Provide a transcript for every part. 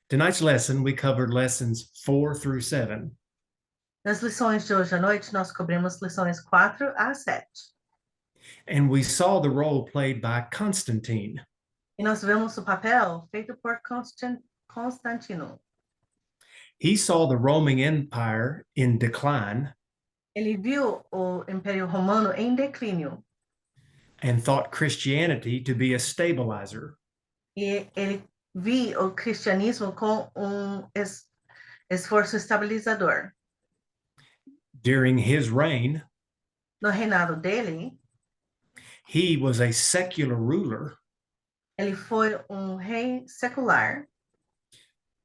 Tonight's lesson, we covered lessons 4 through 7. Nas lições de hoje à noite, nós cobrimos lições 4 a 7. And we saw the role played by Constantine. E nós vemos o papel feito por Constantino. He saw the Roman Empire in decline Ele viu o Império Romano em declínio and thought Christianity to be a stabilizer. e ele viu o cristianismo com esforço estabilizador. During his reign, No reinado dele, he was a secular ruler, ele foi rei secular,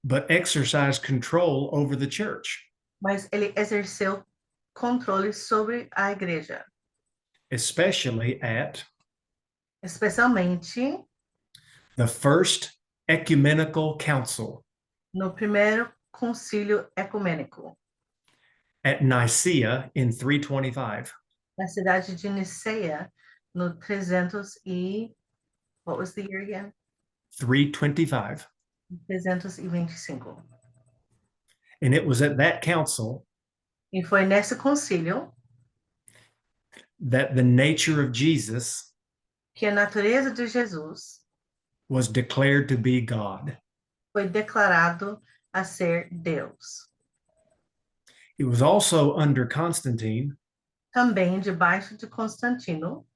but exercised control over the church, mas ele exerceu controle sobre a igreja, especially at especialmente the First Ecumenical Council no primeiro concílio ecumênico, at Nicaea in 325. na cidade de Niceia, no 300 e... What was the year again? 325. 325. And it was at that council E foi nesse concílio that the nature of Jesus que a natureza de Jesus was declared to be God. foi declarado a ser Deus. It was also under Constantine Também debaixo de Constantino,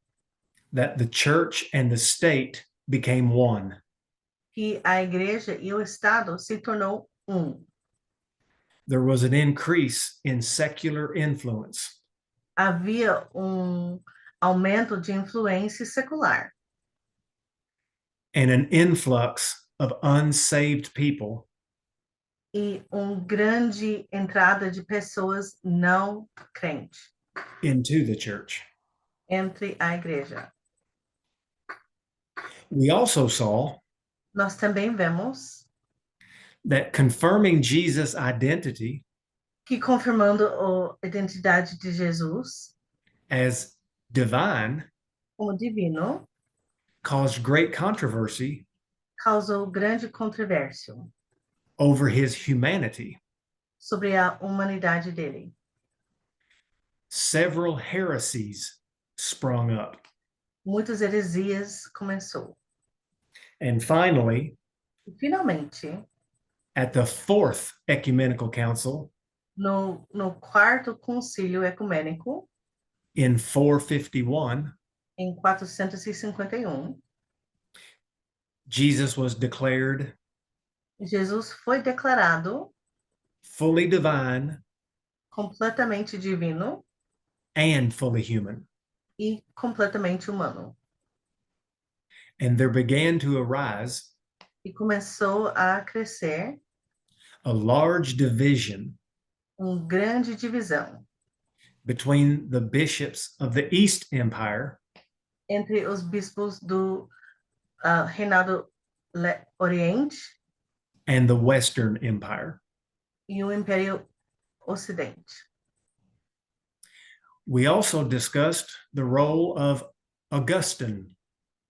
that the church and the state became one. que a igreja e o Estado se tornou There was an increase in secular influence, Havia aumento de influência secular and an influx of unsaved people e grande entrada de pessoas não crentes into the church. entre a igreja. We also saw Nós também vemos that confirming Jesus' identity que, confirmando a identidade de Jesus as divine como divino, caused great controversy causou grande controvérsia over his humanity. sobre a humanidade dele. Several heresies sprung up. Muitas heresias começou. And finally, E, finalmente, at the Fourth Ecumenical Council no quarto concílio ecumênico, in 451, em 451, Jesus was declared Jesus foi declarado fully divine completamente divino and fully human. e completamente humano. And there began to arise E começou a crescer a large division grande divisão between the bishops of the East Empire entre os bispos do reinado Oriente and the Western Empire. e o Império Ocidente. We also discussed the role of Augustine.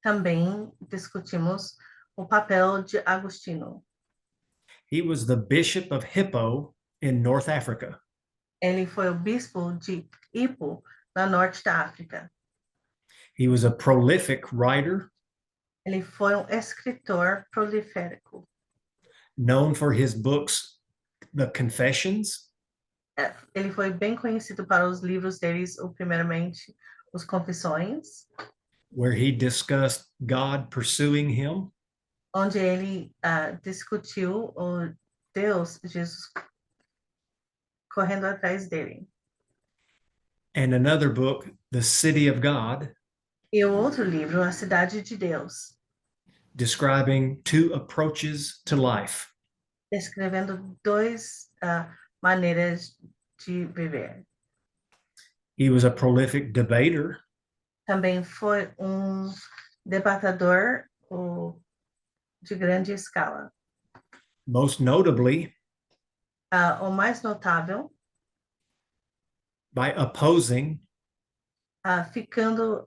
Também discutimos o papel de Agostinho. He was the Bishop of Hippo in North Africa. Ele foi o bispo de Hippo, na norte da África. He was a prolific writer, Ele foi escritor prolífero, known for his books, The Confessions. Ele foi bem conhecido para os livros deles, primeiramente, os Confissões, where he discussed God pursuing him, onde ele discutiu o Deus, Jesus, correndo atrás dele. and another book, The City of God, E o outro livro, A Cidade de Deus, describing two approaches to life. descrevendo duas maneiras de viver. He was a prolific debater, Também foi debatedor de grande escala. most notably O mais notável, by opposing ficando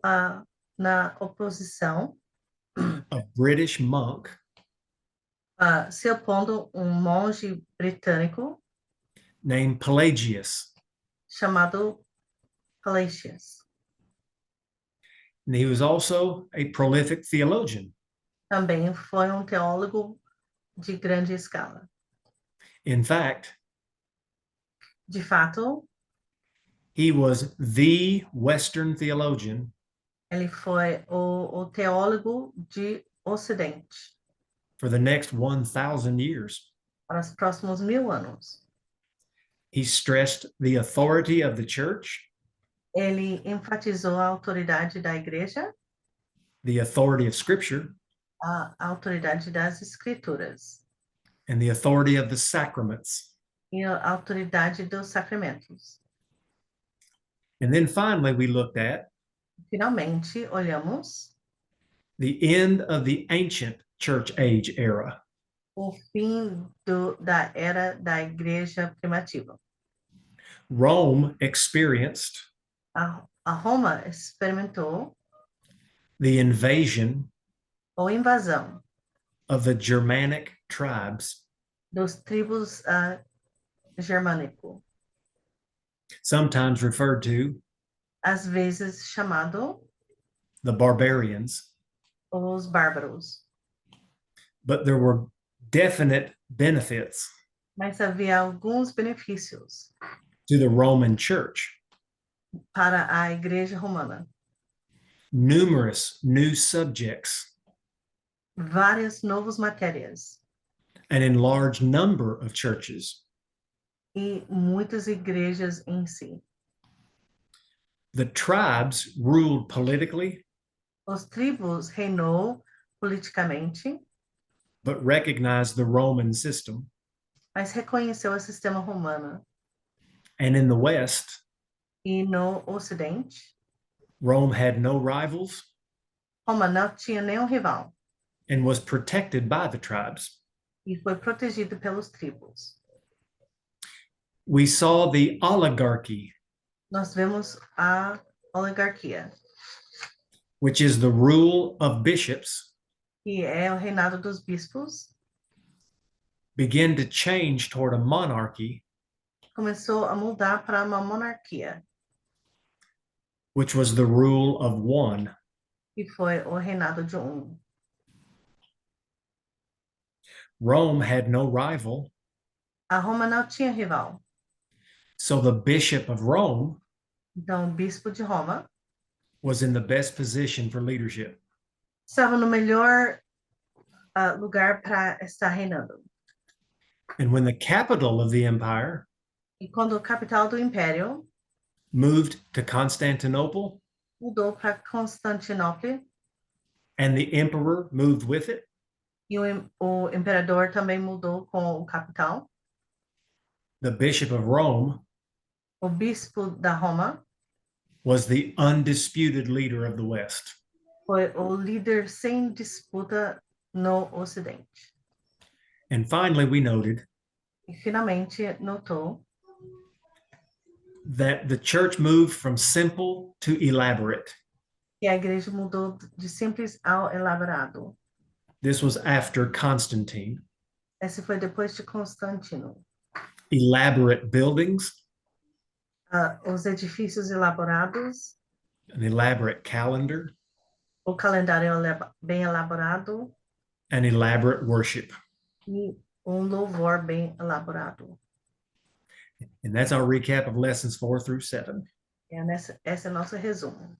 na oposição a British monk se opondo um monge britânico named Pelagius. chamado Pelagius. And he was also a prolific theologian. Também foi um teólogo de grande escala. In fact, De fato, he was the Western theologian ele foi o teólogo de Ocidente for the next 1,000 years. para os próximos 1000 anos. He stressed the authority of the church, Ele enfatizou a autoridade da igreja, the authority of Scripture, a autoridade das escrituras and the authority of the sacraments. e a autoridade dos sacramentos. And then finally, we looked at Finalmente, olhamos the end of the ancient church age era. o fim da era da igreja primitiva. Rome experienced A Roma experimentou the invasion a invasão of the Germanic tribes, dos tribos germânico, sometimes referred to às vezes chamado the barbarians. os bárbaros. But there were definite benefits Mas havia alguns benefícios to the Roman church. para a igreja romana. Numerous new subjects, Várias novas matérias an enlarged number of churches. e muitas igrejas em si. The tribes ruled politically, Os tribos reinou politicamente, but recognized the Roman system. mas reconheceu o sistema romano. And in the West, E no Ocidente, Rome had no rivals Roma não tinha nenhum rival and was protected by the tribes. e foi protegido pelos tribos. We saw the oligarchy, Nós vemos a oligarquia, which is the rule of bishops, que é o reinado dos bispos, begin to change toward a monarchy, começou a mudar para uma monarquia, which was the rule of one. que foi o reinado de Rome had no rival, A Roma não tinha rival. so the bishop of Rome Então, o bispo de Roma was in the best position for leadership. estava no melhor lugar para estar reinando. And when the capital of the empire E quando a capital do império moved to Constantinople mudou para Constantinopla, and the emperor moved with it, e o imperador também mudou com o capital, the bishop of Rome o bispo da Roma was the undisputed leader of the West. foi o líder sem disputa no Ocidente. And finally, we noted E finalmente notou that the church moved from simple to elaborate. que a igreja mudou de simples ao elaborado. This was after Constantine. Esse foi depois de Constantino. Elaborate buildings, Os edifícios elaborados, an elaborate calendar, o calendário bem elaborado and elaborate worship. e louvor bem elaborado. And that's our recap of lessons 4 through 7. Esse é nosso resumo.